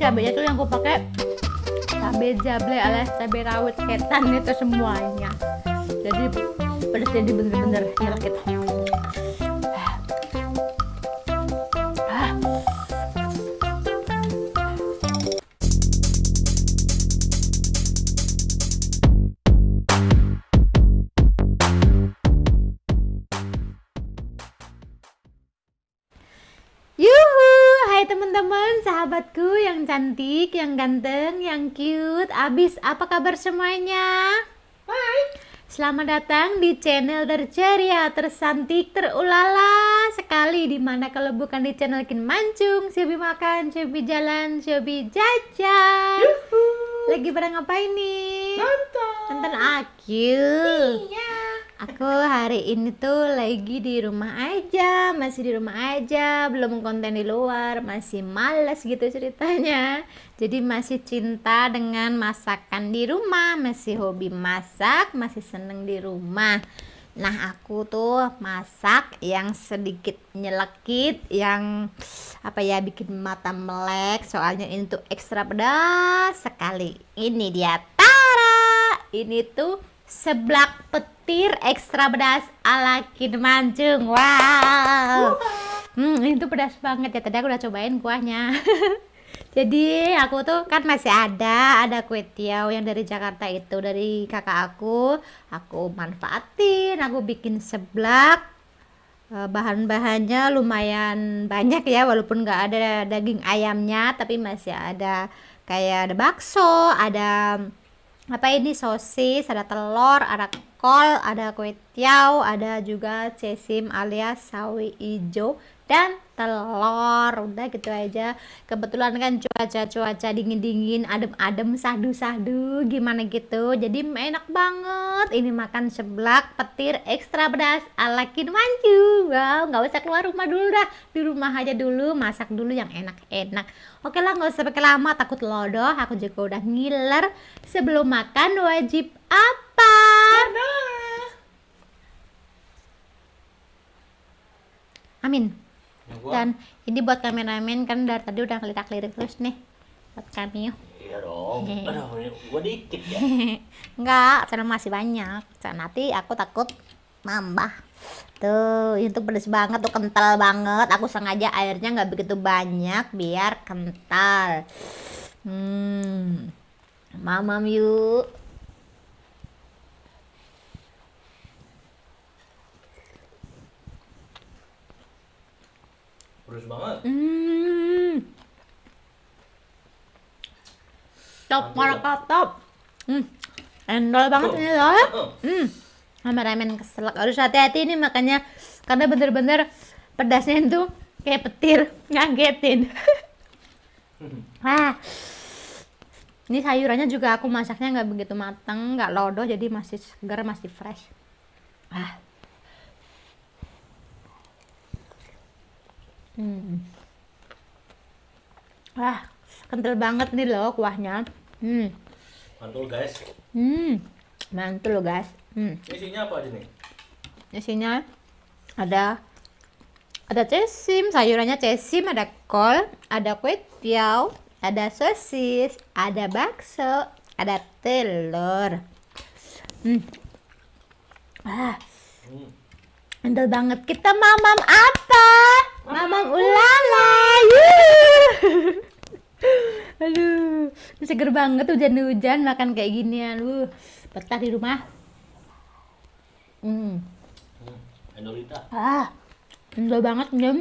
cabenya tuh yang aku pakai cabai jablay alias cabai rawit ketan itu semuanya. Jadi pedas, jadi bener-bener nyelekit. Yuhu, hai teman-teman, sahabatku yang cantik, yang ganteng, yang cute. Abis, apa kabar semuanya? Hai. Selamat datang di channel terceria, tersantik, terulala sekali, dimana kalau bukan di channel Kin Mancung, Siobi makan, Siobi jalan, Siobi jajan. Yuhu. Lagi pada ngapain nih? Nonton aku. Iya. Aku hari ini tuh lagi di rumah aja, masih di rumah aja, belum konten di luar, masih males gitu ceritanya. Jadi masih cinta dengan masakan di rumah, masih hobi masak, masih seneng di rumah. Nah, aku tuh masak yang sedikit nyelekit, yang apa ya, bikin mata melek, soalnya ini tuh ekstra pedas sekali. Ini dia, tara! Ini tuh seblak petir ekstra pedas ala Kin Mancung. Wow. Ini tuh pedas banget ya. Tadi aku udah cobain kuahnya. Jadi aku tuh kan masih ada kue tiaw yang dari Jakarta itu, dari kakak aku manfaatin, aku bikin seblak. Bahan-bahannya lumayan banyak ya, walaupun nggak ada daging ayamnya, tapi masih ada kayak ada bakso, ada apa ini, sosis, ada telur, ada kol, ada kue tiaw, ada juga cesim alias sawi ijo dan telur. Udah gitu aja. Kebetulan kan cuaca dingin adem sahdu gimana gitu, jadi enak banget ini makan seblak petir ekstra pedas ala Kin Mancung. Wow, nggak usah keluar rumah dulu dah, di rumah aja dulu, masak dulu yang enak-enak. Oke lah, nggak usah pakai lama, takut lodoh. Aku juga udah ngiler. Sebelum makan wajib apa? Amin. Dan ini buat kameramen, kan dari tadi udah ngelirik-lirik terus nih buat kami. Iya dong. Aduh, gua dikit ya. Enggak, karena masih banyak. Nanti aku takut nambah. Tuh, itu pedes banget tuh, kental banget. Aku sengaja airnya nggak begitu banyak biar kental. Mamam yuk. Pedes banget. Top, maraka top. Endol banget ini loh. Kameramen keselak, harus hati-hati nih makanya, karena bener-bener pedasnya itu kayak petir, ngagetin. Ini sayurannya juga aku masaknya nggak begitu matang, nggak lodoh, jadi masih segar, masih fresh. Kental banget nih loh kuahnya. Mantul guys. Mantul loh guys. Isinya apa aja nih? Isinya ada cesim, sayurannya cesim, ada kol, ada kue tiaw, ada sosis, ada bakso, ada telur. Mantul banget. Kita mamam apa? Mamam ulala. Aduh, ini seger banget, hujan-hujan makan kayak ginian. Betah di rumah. Endolita. Endol banget nih.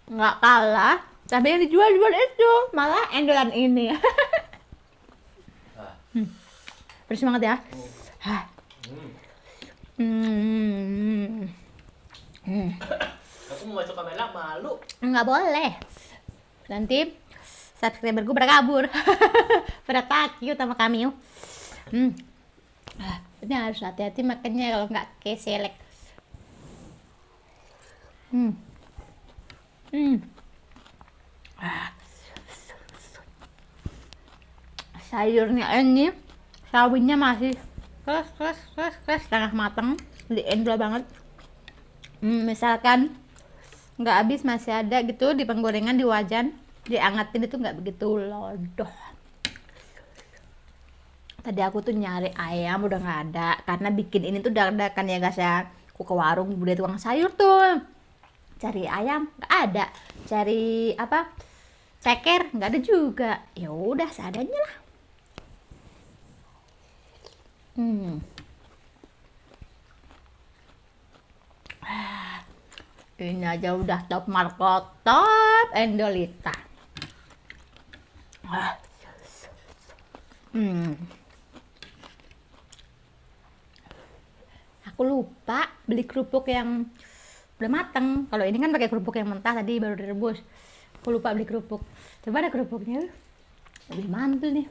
Nggak kalah, tapi yang dijual itu malah endolan ini. Bersemangat ya. Aku mau masuk kamera malu. Nggak boleh, nanti subscriber gue pada kabur. Pada takut sama kami. Ini harus hati-hati makannya, kalau nggak keselek. Sayurnya ini, sawinya masih fresh, setengah matang, di endol banget. Misalkan nggak habis masih ada gitu di penggorengan di wajan, diangetin itu nggak begitu lodoh. Tadi aku tuh nyari ayam udah nggak ada karena bikin ini tuh dadakan ya guys ya. Aku ke warung bude tukang sayur tuh cari ayam nggak ada, cari apa ceker nggak ada juga, ya udah seadanya lah. Ini aja udah top market, top Endolita. Aku lupa beli kerupuk yang udah mateng. Kalau ini kan pakai kerupuk yang mentah tadi baru direbus. Aku lupa beli kerupuk. Coba ada kerupuknya. Lebih mantul nih.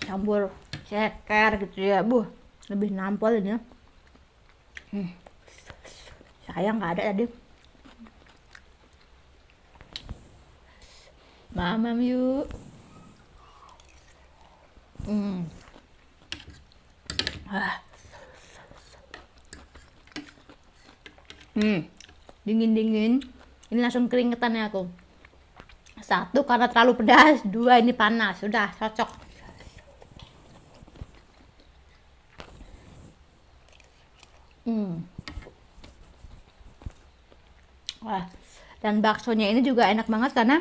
Campur ceker gitu ya, lebih nampol ini. Sayang nggak ada tadi. Mamam yuk. Dingin-dingin. Ini langsung keringetan ya aku. Satu karena terlalu pedas, dua ini panas. Sudah cocok. Wah, dan baksonya ini juga enak banget karena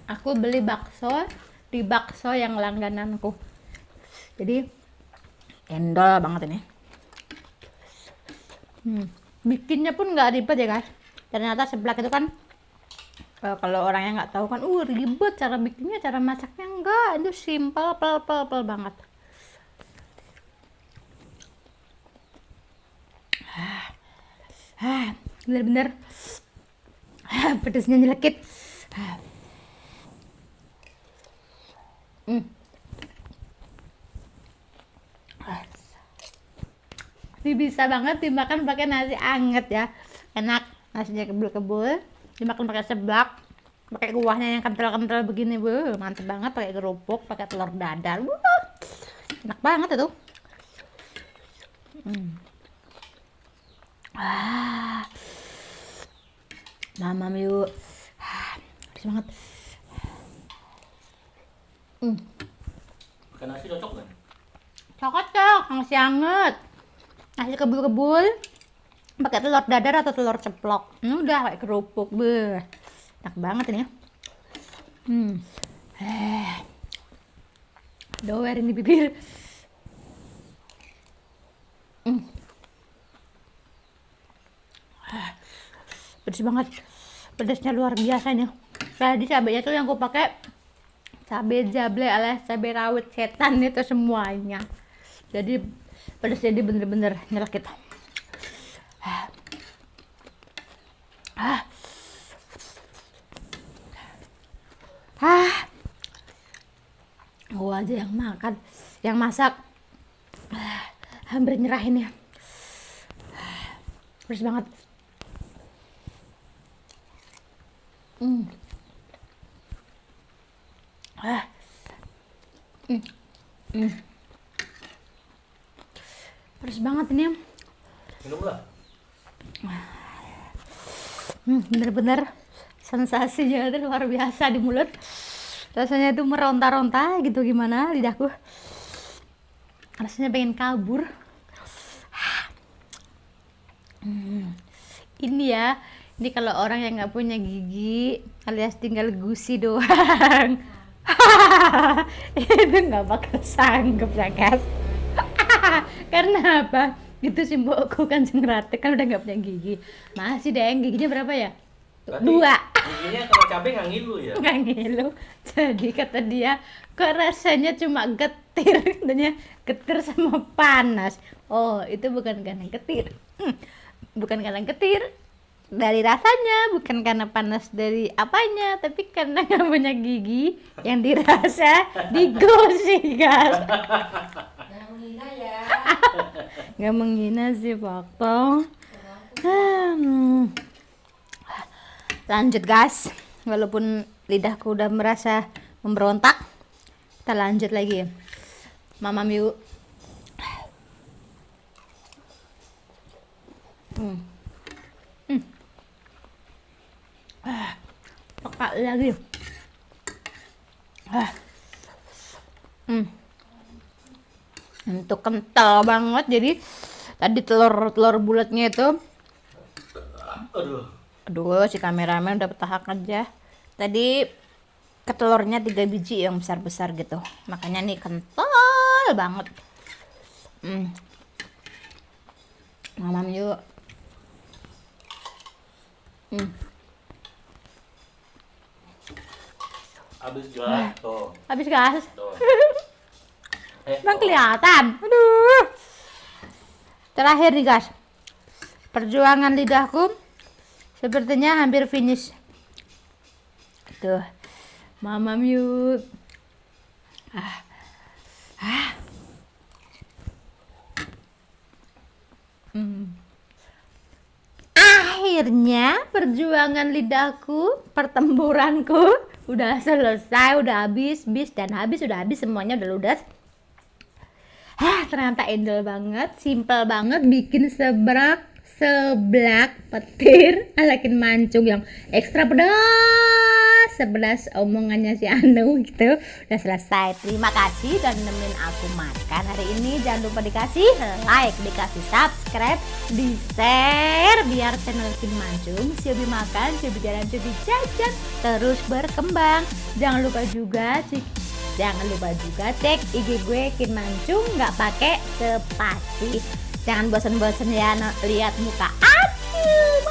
aku beli bakso di bakso yang langgananku. Jadi endol banget ini. Bikinnya pun nggak ribet ya guys. Ternyata seblak itu kan kalau orang yang nggak tahu kan ribet cara bikinnya, cara masaknya. Enggak, itu simple, pel banget. Bener-bener pedesnya nyelekit. Ini bisa banget dimakan pakai nasi anget ya, enak. Nasinya kebul-kebul, dimakan pakai seblak, pakai kuahnya yang kental-kental begini, mantep banget. Pakai kerupuk, pakai telur dadar, enak banget itu. Mamam yuk. Harus banget. Pakai nasi cocok kan? Cocok, nasi anget. Nasi kebul-kebul pakai telur dadar atau telur ceplok. Udah kayak kerupuk, enak banget ini. Doer ini bibir. Pedes banget, pedesnya luar biasa nih. Tadi cabenya tuh yang aku pakai cabai jable alias cabai rawit setan itu semuanya. Jadi pedesnya dia bener-bener nyelekit. Gua aja yang makan, yang masak hampir nyerahin ya. Pedes banget. Pedes banget ini. Minumlah. Bener-bener sensasinya itu luar biasa di mulut. Rasanya itu meronta-ronta gitu, gimana lidahku. Rasanya pengen kabur. Ini ya, ini kalau orang yang nggak punya gigi alias tinggal gusi doang. Itu nggak bakal sanggup ya guys. Karena apa? Itu si mbokku kan Rate kan udah nggak punya gigi. Masih deh, giginya berapa ya? Berarti 2. giginya kalau cabai nggak ngilu ya? Nggak ngilu. Jadi kata dia, kok rasanya cuma getir. Katanya getir sama panas. Oh, itu bukan karena getir. Bukan karena getir dari rasanya, bukan karena panas dari apanya, tapi karena nggak punya gigi yang dirasa digosi guys. Jangan menghina ya. Nggak menghina sih Fakto. Lanjut guys, walaupun lidahku udah merasa memberontak. Kita lanjut lagi. Mamam yuk. Pakai lagi. Itu kental banget. Jadi tadi telur bulatnya itu, aduh si kameramen udah petahak aja. Tadi ketelurnya 3 biji yang besar-besar gitu, makanya nih kental banget. Mamam yuk. Habis gas tuh. Habis gas. Tuh. Bang kelihatan. Aduh. Terakhir nih guys. Perjuangan lidahku sepertinya hampir finish. Tuh. Mamam yuk. Akhirnya perjuangan lidahku, pertempuranku udah selesai, udah habis, udah habis semuanya, udah ludes. Ternyata endel banget, simple banget, bikin seblak petir ala Kin Mancung yang ekstra pedas omongannya si Anu gitu. Udah selesai. Terima kasih dan nemenin aku makan hari ini. Jangan lupa dikasih like, dikasih subscribe, di share biar channel Kin Mancung, Siobi makan, Siobi jalan, Siobi jajan terus berkembang. Jangan lupa juga cek IG gue Kin Mancung, nggak pakai spasi. Jangan bosan-bosan ya lihat muka aku.